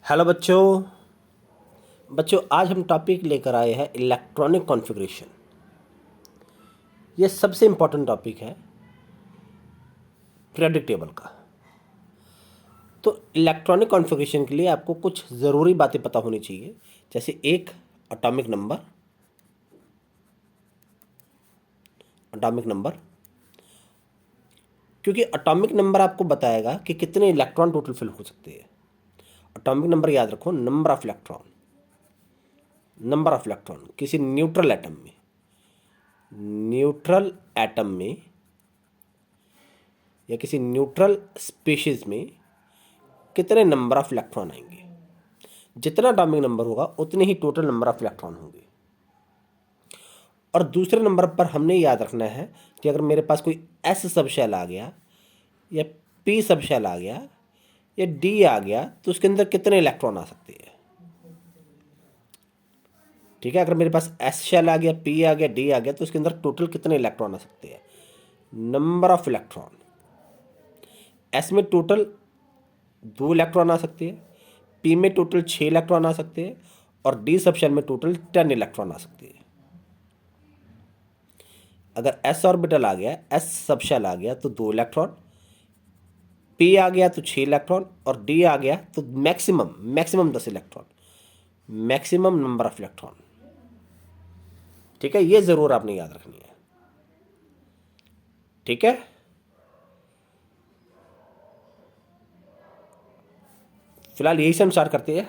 Hello बच्चों। आज हम टॉपिक लेकर आए हैं इलेक्ट्रॉनिक कॉन्फ़िगरेशन। ये सबसे इम्पोर्टेंट टॉपिक है पीरियोडिक टेबल का। तो इलेक्ट्रॉनिक कॉन्फ़िगरेशन के लिए आपको कुछ ज़रूरी बातें पता होनी चाहिए, जैसे एक एटॉमिक नंबर, क्योंकि एटॉमिक नंबर आपको बताएगा कि कितने इलेक्ट्रॉन टोटल फिल हो सकते हैं। एटॉमिक नंबर याद रखो, नंबर ऑफ इलेक्ट्रॉन किसी न्यूट्रल एटम में या किसी न्यूट्रल स्पीशीज में कितने नंबर ऑफ इलेक्ट्रॉन आएंगे। जितना एटॉमिक नंबर होगा उतने ही टोटल नंबर ऑफ इलेक्ट्रॉन होंगे। और दूसरे नंबर पर हमने याद रखना है कि अगर मेरे पास कोई एस सब शेल आ गया या पी सब शेल आ गया या डी आ गया तो उसके अंदर कितने इलेक्ट्रॉन आ सकते हैं। ठीक है, अगर मेरे पास एस शेल आ गया, पी आ गया, डी आ गया तो उसके अंदर टोटल कितने इलेक्ट्रॉन आ सकते हैं। नंबर ऑफ इलेक्ट्रॉन, एस में टोटल 2 इलेक्ट्रॉन आ सकते हैं, पी में टोटल 6 इलेक्ट्रॉन आ सकते हैं और डी सब शेल में टोटल 10 इलेक्ट्रॉन आ सकते हैं। अगर एस ऑर्बिटल आ गया, एस सब शेल आ गया तो 2 इलेक्ट्रॉन, पी आ गया तो 6 इलेक्ट्रॉन और डी आ गया तो maximum 10 electron, maximum number of electron. ठीक है, ये जरूर आपने याद रखनी है। ठीक है, फिलहाल यही से हम स्टार्ट करते हैं।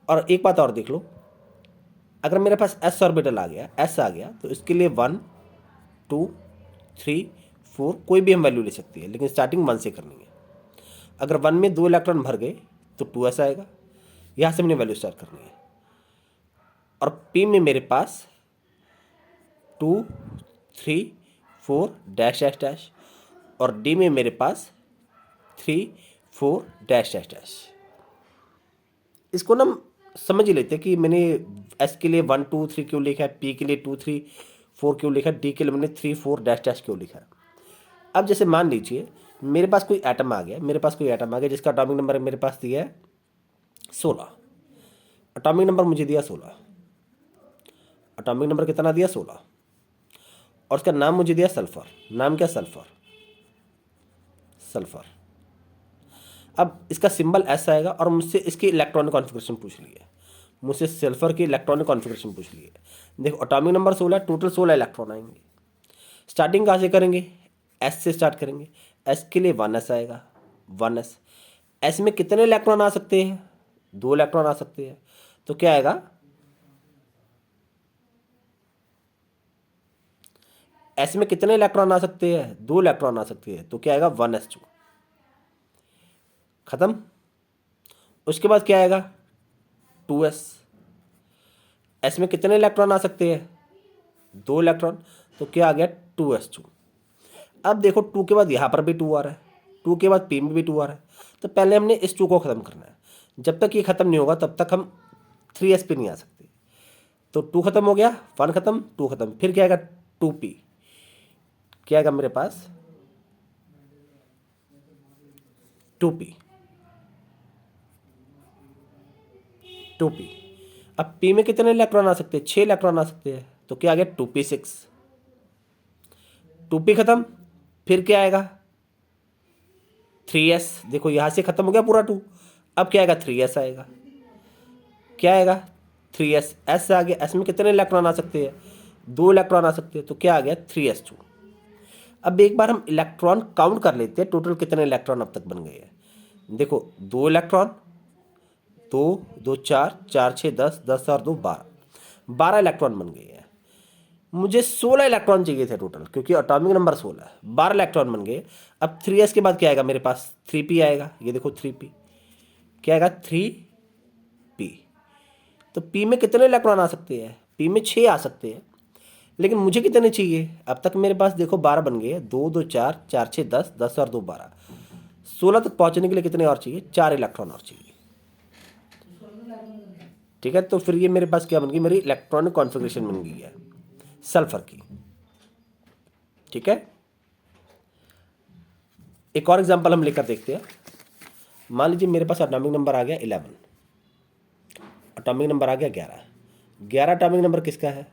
और एक बात और देख लो, अगर मेरे पास एस ऑर्बिटल आ गया, एस आ गया तो इसके लिए 1 2 3 4 कोई भी हम वैल्यू ले सकती है, लेकिन स्टार्टिंग 1 से करनी है। अगर 1 में 2 इलेक्ट्रॉन भर गए तो 2s आएगा, यहाँ से हमने वैल्यू स्टार्ट करनी है। और पी में मेरे पास 2 3 4 डैश डैश डैश और डी में मेरे पास 3 4 डैश डैश डैश। इसको ना समझ ही लेते कि मैंने एस के लिए 1 2 3 क्यों लिखा है, पी के लिए 2 3 4 क्यों लिखा है, डी के लिए मैंने 3 4 डैश डैश क्यों लिखा है। अब जैसे मान लीजिए मेरे पास कोई एटम आ गया, जिसका एटॉमिक नंबर मेरे पास दिया है 16। एटॉमिक नंबर मुझे दिया 16, एटॉमिक नंबर कितना दिया 16 और उसका नाम मुझे दिया सल्फर। नाम क्या, सल्फर। अब इसका सिंबल एस आएगा और मुझसे इसकी इलेक्ट्रॉनिक कॉन्फ़िगरेशन पूछ ली है, मुझसे सल्फर की इलेक्ट्रॉनिक कॉन्फ़िगरेशन पूछ ली है। देखो एटॉमिक नंबर 16, टोटल 16 इलेक्ट्रॉन आएंगे। स्टार्टिंग कहाँ से करेंगे, एस से स्टार्ट करेंगे। एस के लिए 1s आएगा, 1s। एस में कितने इलेक्ट्रॉन आ सकते हैं, 2 इलेक्ट्रॉन आ सकते हैं, तो क्या आएगा, एस में कितने इलेक्ट्रॉन आ सकते हैं, 2 इलेक्ट्रॉन आ सकते हैं, तो क्या आएगा 1s2। खत्म। उसके बाद क्या आएगा 2s। एस में कितने इलेक्ट्रॉन आ सकते हैं, 2 इलेक्ट्रॉन, तो क्या आ गया 2s2। अब देखो 2 के बाद यहाँ पर भी 2 आ रहा है, 2 के बाद पी में भी 2 आ रहा है, तो पहले हमने इस 2 को ख़त्म करना है। जब तक ये ख़त्म नहीं होगा तब तक हम 3s पे नहीं आ सकते। तो 2 ख़त्म हो गया, 1 ख़त्म, 2 ख़त्म, फिर क्या आएगा 2p। क्या आएगा मेरे पास 2p, 2p। अब p में कितने इलेक्ट्रॉन आ सकते हैं, 6 इलेक्ट्रॉन आ सकते हैं, तो क्या आ गया 2p6। 2p खत्म, फिर क्या आएगा 3s। देखो यहां से खत्म हो गया पूरा 2, अब क्या आएगा 3s आएगा। क्या आएगा 3s, s आ गया। s में कितने इलेक्ट्रॉन आ सकते हैं, 2 इलेक्ट्रॉन आ सकते हैं, तो क्या आ गया 3s2। अब एक बार हम इलेक्ट्रॉन काउंट कर लेते हैं, टोटल कितने इलेक्ट्रॉन अब तक बन गए हैं। देखो 2 इलेक्ट्रॉन, 2 2 4 4 6 10, 10 और 2 12, 12 इलेक्ट्रॉन बन गए हैं। मुझे 16 इलेक्ट्रॉन चाहिए थे टोटल, क्योंकि एटॉमिक नंबर 16 है। 12 इलेक्ट्रॉन बन गए। अब 3s के बाद क्या आएगा मेरे पास, 3p आएगा। ये देखो 3p, क्या आएगा 3p। तो p में कितने इलेक्ट्रॉन आ सकते हैं, p में 6 आ सकते हैं, लेकिन मुझे कितने चाहिए। अब तक मेरे पास देखो 12 बन गए, 2 2 4 4 6 10, 10 और 2 12, 16 तक पहुंचने के लिए कितने और चाहिए, 4 इलेक्ट्रॉन और चाहिए। ठीक है, तो फिर ये मेरे पास क्या बन गई, मेरी इलेक्ट्रॉनिक कॉन्फ़िगरेशन बन गई है सल्फर की। ठीक है, एक और एग्जांपल हम लेकर देखते हैं। मान लीजिए मेरे पास एटॉमिक नंबर आ गया 11, एटॉमिक नंबर आ गया 11। 11 एटॉमिक नंबर किसका है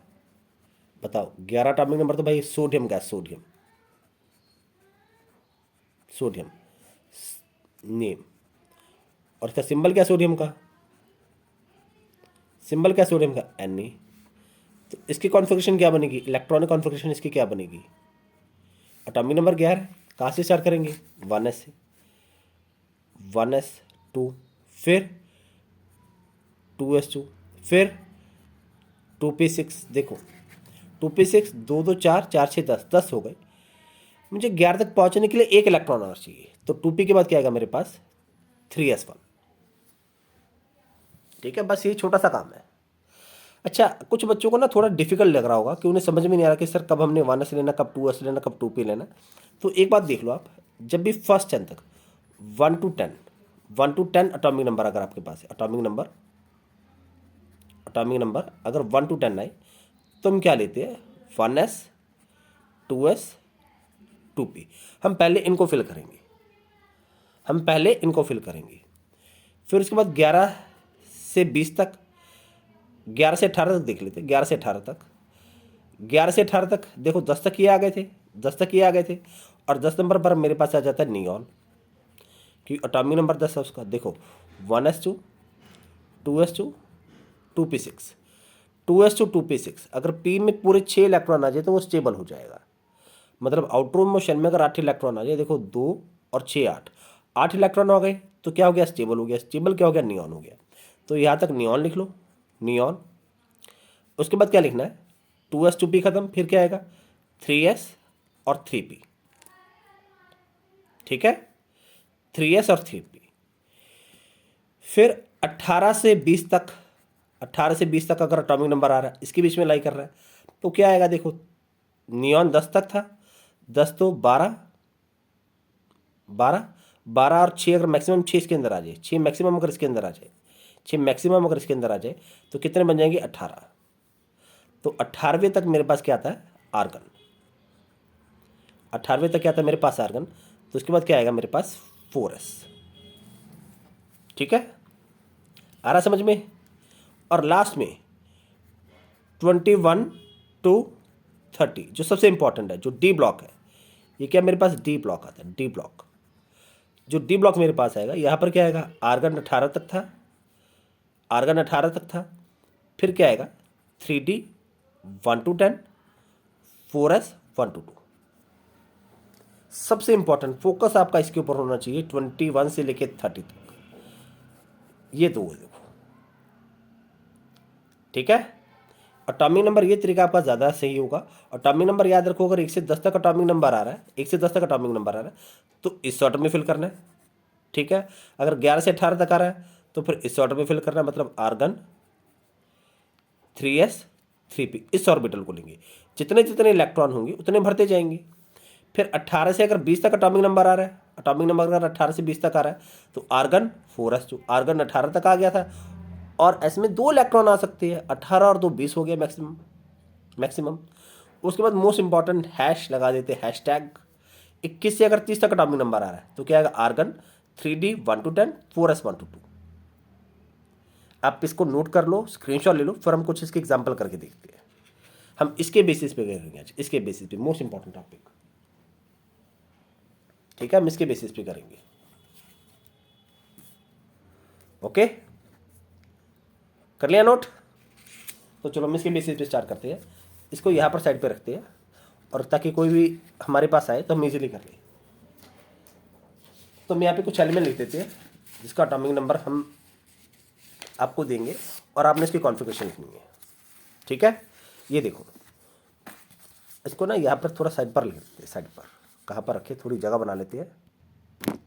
बताओ? 11 एटॉमिक नंबर तो भाई सोडियम का है, सोडियम, सोडियम नेम। और इसका सिंबल क्या सोडियम का? सिंबल क्या सोडियम का? Na। तो इसकी कॉन्फ़िगरेशन क्या बनेगी? इलेक्ट्रॉनिक कॉन्फ़िगरेशन इसकी क्या बनेगी? एटॉमिक नंबर 11 कहाँ से स्टार्ट करेंगे? 1s से, 1s2, फिर 2s2, फिर 2p6। देखो 2p6, 2 2 4, 4 6 10, 10 हो गए। मुझे 11 तक पहुंचने के लिए एक इलेक्ट्रॉन और चाहिए, तो 2p के बाद क्या आएगा मेरे पास? 3s1। ठीक है, बस ये छोटा सा काम है। अच्छा, कुछ बच्चों को ना थोड़ा डिफिकल्ट लग रहा होगा कि उन्हें समझ में नहीं आ रहा कि सर कब हमने 1s लेना, कब 2s लेना, कब 2p लेना। तो एक बात देख लो आप, जब भी फर्स्ट 10 तक 1 to 10, 1 to 10 एटॉमिक नंबर अगर आपके पास है, एटॉमिक नंबर अगर 1 to 10 आए तो हम क्या लेते हैं? 1s, 2s, 2p। हम पहले इनको फिल करेंगे, फिर उसके बाद 11 से 20 तक, 11 से 18 तक देख लेते हैं। 11 से 18 तक, 11 से 18 तक देखो 10 तक ये आ गए थे, 10 तक ये आ गए थे। और 10 नंबर पर मेरे पास आ जाता है नियॉन, क्योंकि एटॉमिक नंबर 10 है उसका। देखो 1s2, 2s2, 2p6, 2s2, 2p6। अगर p में पूरे 6 इलेक्ट्रॉन आ जाए तो वो स्टेबल हो जाएगा। मतलब आउटरूम मोशन में अगर 8 इलेक्ट्रॉन आ जाए, देखो 2 और 6 8, 8 इलेक्ट्रॉन हो गए तो क्या हो गया? स्टेबल हो गया। स्टेबल क्या हो गया? नियॉन हो गया। तो यहाँ तक नियॉन लिख लो, नियॉन। उसके बाद क्या लिखना है? 2s 2p खत्म, फिर क्या आएगा? 3s और 3p। ठीक है, 3s और 3p। फिर 18 से 20 तक, 18 से 20 तक अगर एटॉमिक नंबर आ रहा है, इसके बीच में लाई कर रहा है, तो क्या आएगा? देखो नियॉन 10 तक था, 10 तो 12, 12, 12 और 6 अगर मैक्सिमम 6 इसके अंदर आ जाए, 6 मैक्सिमम अगर इसके अंदर आ जाए, 6 मैक्सिमम अगर इसके अंदर आ जाए तो कितने बन जाएंगे? 18। तो 18वें तक मेरे पास क्या आता है? आर्गन। 18वें तक क्या आता है मेरे पास? आर्गन। तो उसके बाद क्या आएगा मेरे पास? 4s। ठीक है, आ रहा समझ में? और लास्ट में 21 to 30 जो सबसे इंपॉर्टेंट है, जो डी ब्लॉक है। ये क्या मेरे पास? डी ब्लॉक आता है, डी ब्लॉक। जो डी ब्लॉक मेरे पास आएगा, यहाँ पर क्या आएगा? आर्गन 18 तक था, आर्गन 18 तक था। फिर क्या आएगा? 3d 1 to 10, 4s 1 to 2। सबसे इंपॉर्टेंट फोकस आपका इसके ऊपर होना चाहिए 21 से लेके 30 तक। ये दो है, देखो। ठीक है, एटॉमिक नंबर ये तरीका आपका ज़्यादा सही होगा। एटॉमिक नंबर याद रखो, अगर 1 से 10 तक एटॉमिक नंबर आ रहा है, 1 से 10 तक एटॉमिक नंबर आ रहा है तो इस ऑर्डर में फिल करना है। ठीक है, अगर 11 से 18 तक आ रहा है तो फिर इस ऑर्डर में फिल करना है, मतलब आर्गन 3s 3p, इस ऑर्बिटल को लेंगे। जितने जितने इलेक्ट्रॉन होंगे उतने भरते जाएंगे। फिर 18 से अगर 20 तक एटॉमिक नंबर आ रहा है, एटॉमिक नंबर अगर 18 से 20 तक आ रहा है तो आर्गन 4s2, आर्गन 18 तक आ गया था। और इसमें 2 इलेक्ट्रॉन आ सकते हैं, 18 और 2 20 हो गया मैक्सिमम। उसके बाद मोस्ट इंपॉर्टेंट हैश लगा देते हैं, हैशटैग। 21 से अगर 30 तक एटॉमिक नंबर आ रहा है तो क्या आएगा? Argon 3d 1 to 10, 4s 1 to 2। आप इसको नोट कर लो, स्क्रीनशॉट ले लो, फिर हम कुछ इसके एग्जाम्पल करके देखते हैं। हम इसके बेसिस पे करेंगे आज, इसके बेसिस पे, मोस्ट इंपॉर्टेंट टॉपिक। ठीक है, हम इसके बेसिस पे करेंगे। ओके, कर लिया नोट? तो चलो हम इसके बेसिस पे स्टार्ट करते हैं। इसको यहाँ पर साइड पे रखते हैं, और ताकि कोई भी हमारे पास आए तो हम इजीली कर लें। तो हम यहाँ पे कुछ एलिमेंट लिख देते हैं जिसका एटॉमिक नंबर हम आपको देंगे, और आपने इसकी कॉन्फ़िगरेशन लिखनी है। ठीक है, ये देखो, इसको ना यहाँ पर थोड़ा साइड पर लिख देते हैं। साइड पर कहाँ पर रखे? थोड़ी जगह बना लेते हैं।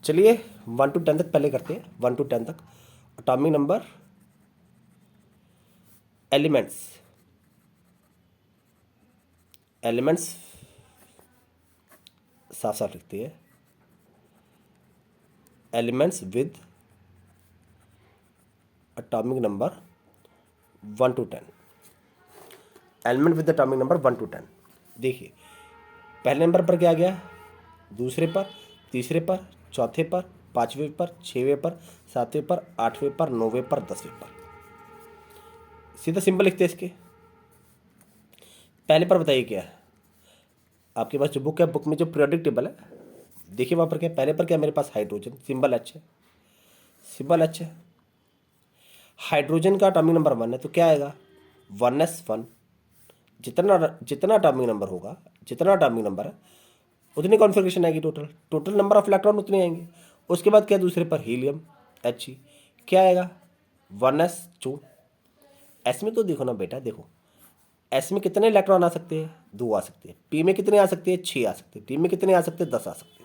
चलिए 1 to 10 तक पहले करते हैं। 1 to 10 तक एटॉमिक नंबर, एलिमेंट्स साफ साफ लिखते हैं। Elements with atomic number 1 to 10, element with atomic number 1 to 10। देखिए पहले नंबर पर क्या आ गया? दूसरे पर, तीसरे पर, चौथे पर, 5वें पर, 6वें पर, 7वें पर, 8वें पर, 9वें पर, 10वें पर। सीधा सिंबल लिखते हैं इसके। पहले पर बताइए क्या है आपके पास जो बुक है, बुक में जो पीरियोडिक टेबल है देखिए वहाँ पर क्या, पहले पर क्या मेरे पास हाइड्रोजन, सिंबल एच है, सिंबल एच है। हाइड्रोजन का एटॉमिक नंबर 1 है तो क्या आएगा 1s1। जितना जितना एटॉमिक नंबर होगा, जितना एटॉमिक नंबर है उतनी कॉन्फ़िगरेशन आएगी, total total number of electron उतने आएंगे। उसके बाद क्या दूसरे पर हीलियम He, क्या आएगा 1s2। एस में तो देखो ना बेटा, देखो एस में कितने इलेक्ट्रॉन आ सकते हैं, 2 आ सकते हैं। पी में कितने आ सकते हैं, 6 आ सकते हैं। टी में कितने आ सकते हैं, 10 आ सकते हैं।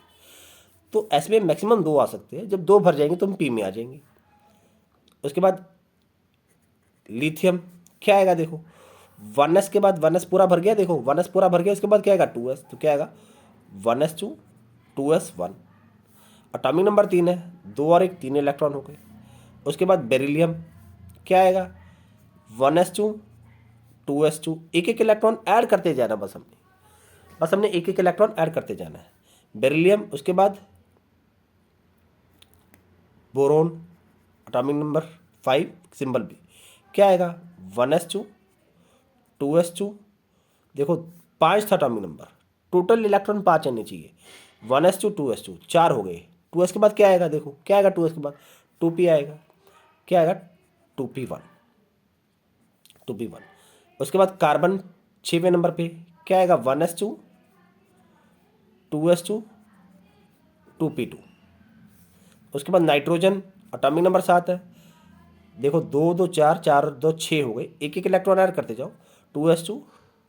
तो एस में मैक्सिमम 2 आ सकते हैं। जब 2 भर जाएंगे तो हम पी में आ जाएंगे। उसके बाद लिथियम क्या आएगा, देखो 1s के बाद 1s पूरा भर गया, देखो 1s पूरा भर गया, उसके बाद क्या आएगा 2s, तो क्या आएगा 1s2 2s1। एटॉमिक नंबर 3 है, 2 और 1 3 इलेक्ट्रॉन हो गए। उसके बाद बेरिलियम क्या आएगा 1s2 2s2। एक एक इलेक्ट्रॉन ऐड करते जाना, बस हमने एक एक इलेक्ट्रॉन ऐड करते जाना है। बेरिलियम, उसके बाद बोरोन एटॉमिक नंबर 5 सिंबल भी क्या आएगा 1s2 2s2। देखो 5 था एटॉमिक नंबर, टोटल इलेक्ट्रॉन 5 आने चाहिए। 1s2 2s2 4 हो गए। 2s के बाद क्या आएगा, देखो क्या आएगा 2s के बाद 2p आएगा, क्या आएगा 2p1 2p1। उसके बाद कार्बन 6वें नंबर पे क्या आएगा 1s2 2s2 2p2। उसके बाद नाइट्रोजन एटॉमिक नंबर 7 है, देखो 2 2 4 4 2 6 हो गए। एक एक इलेक्ट्रॉन ऐड करते जाओ 2s2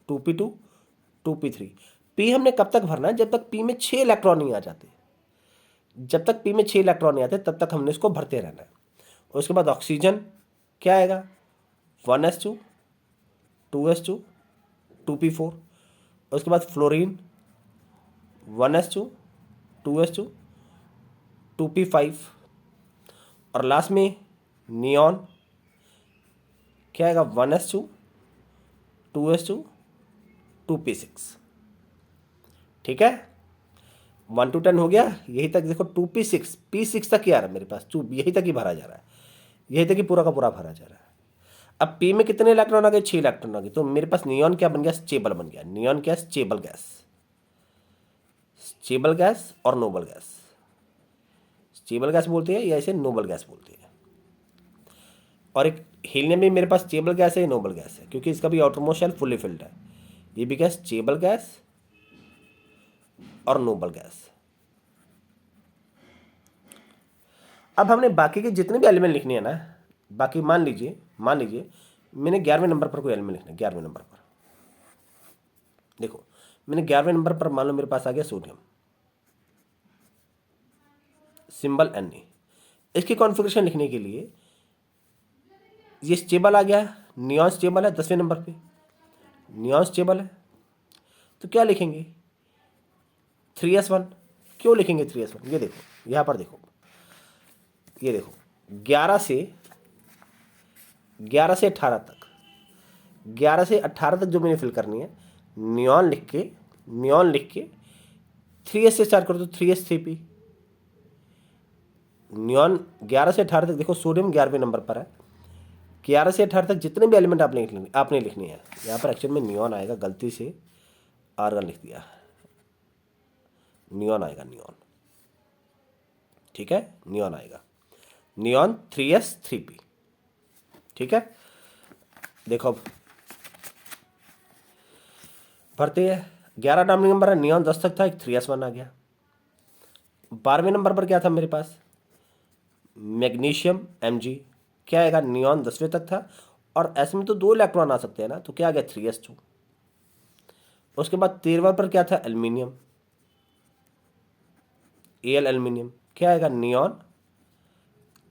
2p2 2p3। पी हमने कब तक भरना है, जब तक पी में 6 इलेक्ट्रॉन नहीं आ जाते। जब तक पी में 6 इलेक्ट्रॉन नहीं आते तब तक हमने इसको भरते रहना है। उसके बाद ऑक्सीजन क्या आएगा 1s2 2s2 2p4। उसके बाद फ्लोरीन 1s2 2s2 2p5। और लास्ट में नियॉन क्या आएगा 1s2 2s2 2p6। ठीक है, 1 to 10 हो गया। यही तक देखो 2p6 p6 तक ही आ रहा है मेरे पास, यही तक ही भरा जा रहा है, यही तक ही पूरा का पूरा भरा जा रहा है। अब p में कितने इलेक्ट्रॉन आ गए, 6 इलेक्ट्रॉन आ गए। तो मेरे पास नियॉन क्या बन गया, स्टेबल बन गया। नियॉन क्या, स्टेबल गैस, स्टेबल गैस और नोबल गैस। स्टेबल गैस बोलते हैं या इसे नोबल गैस बोलते हैं। और एक हीलियम भी मेरे पास स्टेबल गैस है, नोबल गैस है, क्योंकि इसका भी आउटरमोस्ट शेल फुल्ली फिल्ड है। ये भी क्या, स्टेबल गैस और नोबल गैस। अब हमने बाकी के जितने भी एलिमेंट लिखने हैं ना, बाकी मान लीजिए मैंने 11वें नंबर पर कोई एलिमेंट लिखना है। 11वें नंबर पर देखो, मैंने 11वें नंबर पर मान लो मेरे पास आ गया सोडियम, सिंबल Na। इसकी कॉन्फ़िगरेशन लिखने के लिए ये स्टेबल आ गया, नियॉन स्टेबल है 10वें नंबर पे, नियॉन स्टेबल है तो क्या लिखेंगे 3s1। क्यों लिखेंगे 3s1, ये देखो यहाँ पर देखो, ये देखो 11 से 18 तक, 11 से 18 तक जो मैंने फिल करनी है, नियॉन लिख के 3s से स्टार्ट कर दो, 3s 3p। नियॉन 11 से 18 तक, देखो सोडियम 11वें नंबर पर है। 11 से 18 तक जितने भी एलिमेंट आपने लिखनी है, यहाँ पर एक्चुअल में नियॉन आएगा, गलती से आर्गन लिख दिया, नियॉन आएगा, नियॉन। ठीक है, नियॉन आएगा, नियॉन 3s 3p। ठीक है, देखो अब भरते हैं। 11 एटॉमिक नंबर है, नियॉन 10 तक था, एक 3s1 आ गया। 12वें नंबर पर क्या था मेरे पास, मैग्नीशियम Mg, क्या आएगा, नियॉन 10वें तक था और एस में तो 2 इलेक्ट्रॉन आ सकते हैं ना, तो क्या आ गया 3s2। उसके बाद 13वां पर क्या था, एल्यूमिनियम, Al एल्यूमिनियम, क्या आएगा, नियॉन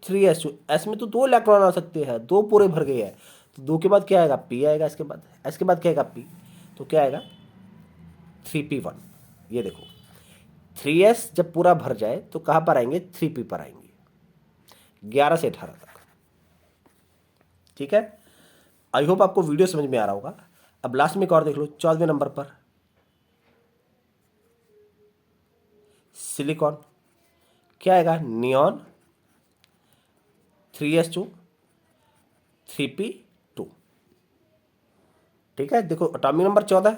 3s2। एस में तो 2 इलेक्ट्रॉन आ सकते हैं, 2 पूरे भर गए हैं, तो 2 के बाद क्या आएगा P आएगा, इसके बाद एस के बाद क्या आएगा P, तो क्या आएगा 3p1। ये देखो 3s जब पूरा भर जाए तो कहाँ पर आएंगे, 3p पर आएंगे 11 से 18 तक। ठीक है, आई होप आपको वीडियो समझ में आ रहा होगा। अब लास्ट में एक और देख लो, 14वें नंबर पर सिलिकॉन, क्या आएगा, नियॉन 3s2 3p2। ठीक है, देखो एटॉमिक नंबर 14,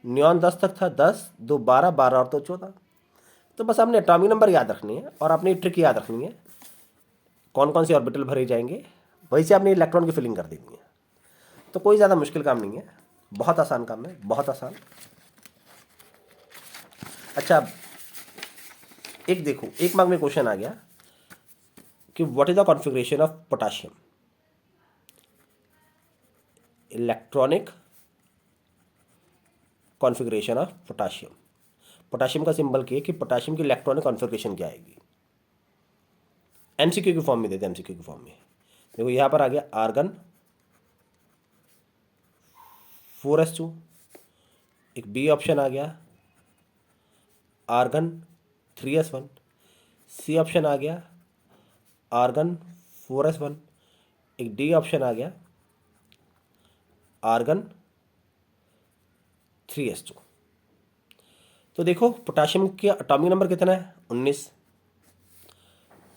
नियॉन 10 तक था, 10 2 12, 12 और 2 14। तो बस आपने एटॉमिक नंबर याद रखनी है और आपने ट्रिक याद रखनी है, कौन कौन से ऑर्बिटल भरे जाएंगे, वही से आपने इलेक्ट्रॉन की फिलिंग कर देनी है। तो कोई ज़्यादा मुश्किल काम नहीं है, बहुत आसान काम है, बहुत आसान। अच्छा, एक देखो, एक मार्क में क्वेश्चन आ गया कि what is the configuration of potassium, electronic configuration of potassium. Potassium का सिंबल क्या है कि पोटाशियम की इलेक्ट्रॉनिक कॉन्फ़िगरेशन क्या आएगी। एमसीक्यू की फॉर्म में देते हैं, एमसीक्यू की फॉर्म में। देखो यहाँ पर आ गया आर्गन 4s2, एक बी ऑप्शन आ गया आर्गन 3s1, सी ऑप्शन आ गया आर्गन 4s1, एक डी ऑप्शन आ गया आर्गन 3s2। तो देखो पोटाशियम का एटॉमिक नंबर कितना है, 19।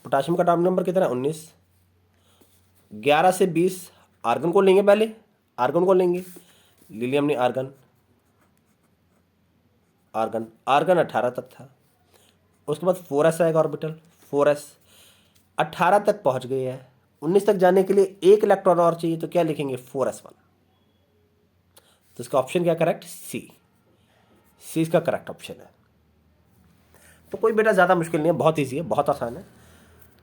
पोटाशियम का एटॉमिक नंबर कितना है, 19। 11 से 20 आर्गन को लेंगे, पहले आर्गन को लेंगे, ले लिया हमने आर्गन। आर्गन आर्गन 18 तक था, उसके बाद 4s आएगा ऑर्बिटल, 4s 18 तक पहुंच गए हैं। 19 तक जाने के लिए एक इलेक्ट्रॉन और चाहिए, तो क्या लिखेंगे, 4s1। तो इसका ऑप्शन क्या करेक्ट, सी। सी इसका करेक्ट ऑप्शन है। तो कोई बेटा ज़्यादा मुश्किल नहीं है, बहुत ईजी है, बहुत आसान है।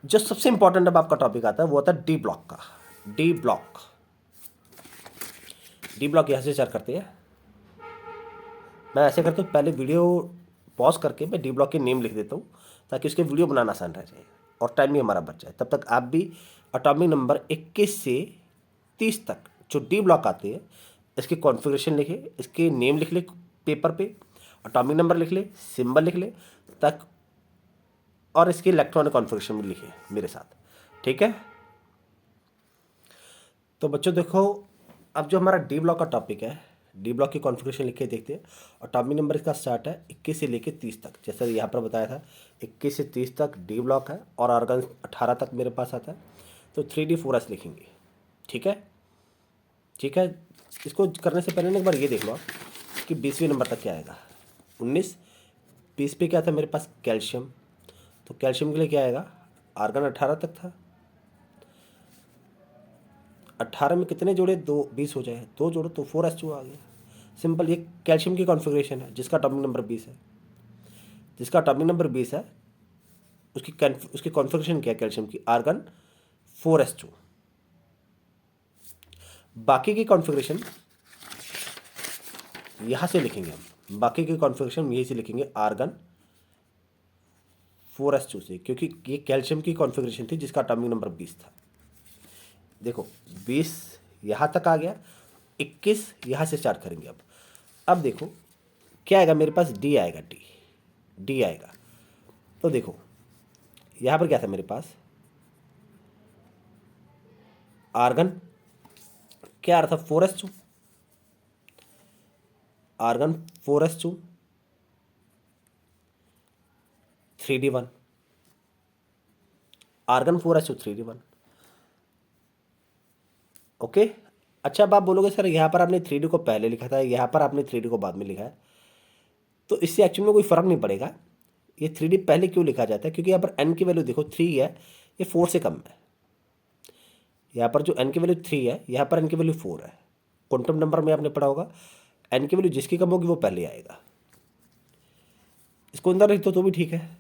जो सबसे इंपॉर्टेंट अब आपका टॉपिक आता है वो होता है डी ब्लॉक का। डी ब्लॉक, डी ब्लॉक यहाँ से स्टार्ट करते हैं। मैं ऐसे करता हूँ, पहले वीडियो पॉज करके मैं डी ब्लॉक के नेम लिख देता हूँ ताकि उसके वीडियो बनाना आसान रह जाए और टाइम भी हमारा बच जाए। तब तक आप भी एटॉमिक नंबर 21 से 30 तक जो डी ब्लॉक आते हैं इसकी कॉन्फ़िगरेशन लिखे, इसके नेम लिख ले पेपर पे, एटॉमिक नंबर लिख ले, सिंबल लिख ले तक, और इसकी इलेक्ट्रॉनिक कॉन्फ़िगरेशन भी लिखे मेरे साथ, ठीक है। तो बच्चों देखो, अब जो हमारा डी ब्लॉक का टॉपिक है, डी ब्लॉक की कॉन्फ़िगरेशन लिख के देखते हैं। एटॉमिक नंबर इसका स्टार्ट है 21 से लेके 30 तक, जैसा यहाँ पर बताया था 21 से 30 तक डी ब्लॉक है और आर्गन 18 तक मेरे पास आता है। तो 3d4s लिखेंगे, ठीक है, ठीक है। इसको करने से पहले एक बार ये देख लो आप कि 20वें नंबर तक क्या आएगा। 19, 20 पे क्या था मेरे पास, कैल्शियम। तो कैल्शियम के लिए क्या आएगा, आर्गन 18 तक था, 18 में कितने जोड़े, 2, 20 हो जाए, 2 जोड़ो तो 4s2 आ गया। सिंपल, ये कैल्शियम की कॉन्फ़िगरेशन है जिसका एटॉमिक नंबर 20 है। जिसका एटॉमिक नंबर 20 है उसकी कॉन्फ़िगरेशन क्या है कैल्शियम की, आर्गन 4s2। बाकी की कॉन्फ़िगरेशन यहाँ से लिखेंगे हम, बाकी की कॉन्फ़िगरेशन यहीं से लिखेंगे आर्गन 4s2 से, क्योंकि ये कैल्शियम की कॉन्फ़िगरेशन थी जिसका एटॉमिक नंबर 20 था। देखो 20 यहाँ तक आ गया, 21 यहाँ से स्टार्ट करेंगे। अब देखो क्या आएगा मेरे पास, डी आएगा, डी आएगा। तो देखो यहाँ पर क्या था मेरे पास, आर्गन क्या आ रहा था, 4s2, argon 4s2 3d1, argon 4s2 3d1, okay. अच्छा, अब आप बोलोगे सर यहाँ पर आपने 3d को पहले लिखा था, यहाँ पर आपने 3d को बाद में लिखा है, तो इससे एक्चुअली में कोई फ़र्क नहीं पड़ेगा। ये 3d पहले क्यों लिखा जाता है, क्योंकि यहाँ पर n की वैल्यू देखो 3 है, ये 4 से कम है। यहाँ पर जो n की वैल्यू 3 है, यहाँ पर n की वैल्यू 4 है। क्वांटम नंबर में आपने पढ़ा होगा, n की वैल्यू जिसकी कम होगी वो पहले आएगा। इसको अंदर लिख दो तो भी ठीक है।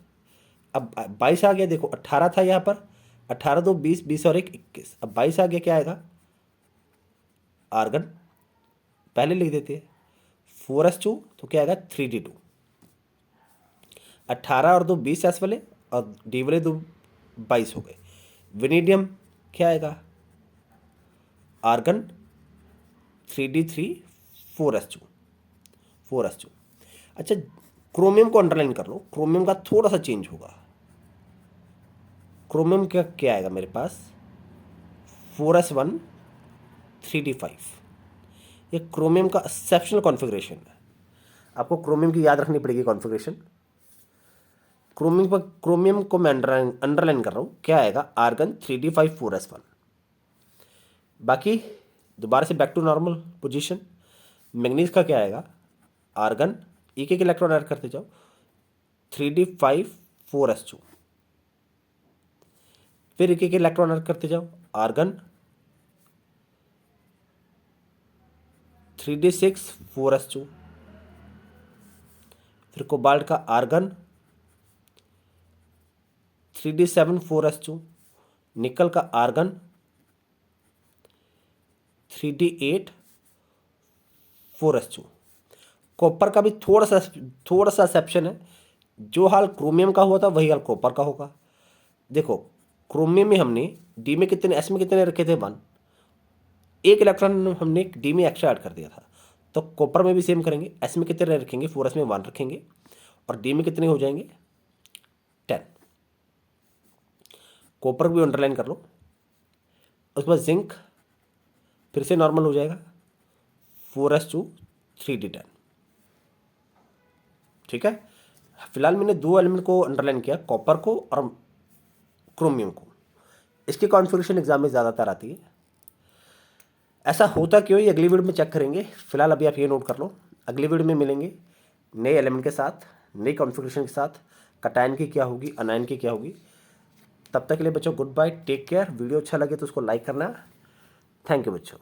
अब 22 आ गया, देखो 18 था यहाँ पर, 18 2 20, 20 और 1 21, अब 22 आ गया, क्या आएगा, आर्गन पहले लिख देते हैं 4s2, तो क्या आएगा 3d2। 18 और 2 20 एस वाले और डी वाले 2 22 हो गए। वेनेडियम क्या आएगा, आर्गन 3d3 4s2, 4s2। अच्छा, क्रोमियम को अंडरलाइन कर लो, क्रोमियम का थोड़ा सा चेंज होगा। क्रोमियम का क्या आएगा मेरे पास, 4s1 3d5। ये क्रोमियम का एक्सेप्शनल कॉन्फ़िगरेशन है, आपको क्रोमियम की याद रखनी पड़ेगी कॉन्फ़िगरेशन। क्रोमियम को मैं अंडरलाइन कर रहा हूँ, क्या आएगा, आर्गन 3d5 4s1। बाकी दोबारा से back to normal position. Manganese का क्या आएगा, आर्गन, एक एक इलेक्ट्रॉन ऐड करते जाओ, 3d5 4s2। फिर एक एक इलेक्ट्रॉन ऐड करते जाओ, आर्गन 3d6 4s2। फिर कोबाल्ट का आर्गन 3d7 4s2। निकल का आर्गन 3d8 4s2। कॉपर का भी थोड़ा सा एक्सेप्शन है, जो हाल क्रोमियम का हुआ था वही हाल कॉपर का होगा। देखो क्रोमियम में हमने डी में कितने, एस में कितने रखे थे, 1, एक इलेक्ट्रॉन हमने डी में एक्स्ट्रा ऐड कर दिया था। तो कॉपर में भी सेम करेंगे, एस में कितने रखेंगे, 4s में 1 रखेंगे, और डी में कितने हो जाएंगे, 10। कॉपर भी अंडरलाइन कर लो। उसके बाद जिंक फिर से नॉर्मल हो जाएगा, 4s2 3d10। ठीक है, फिलहाल मैंने 2 एलिमेंट को अंडरलाइन किया, कॉपर को और क्रोमियम को। इसकी कॉन्फ़िगरेशन एग्जाम में ज़्यादातर आती है। ऐसा होता क्यों, ये अगली वीडियो में चेक करेंगे। फिलहाल अभी आप ये नोट कर लो, अगली वीडियो में मिलेंगे नए एलिमेंट के साथ, नई कॉन्फ़िगरेशन के साथ, कटायन की क्या होगी, अनायन की क्या होगी। तब तक के लिए बच्चों good bye, take care. Video अच्छा लगे तो उसको लाइक करना। थैंक यू बच्चों।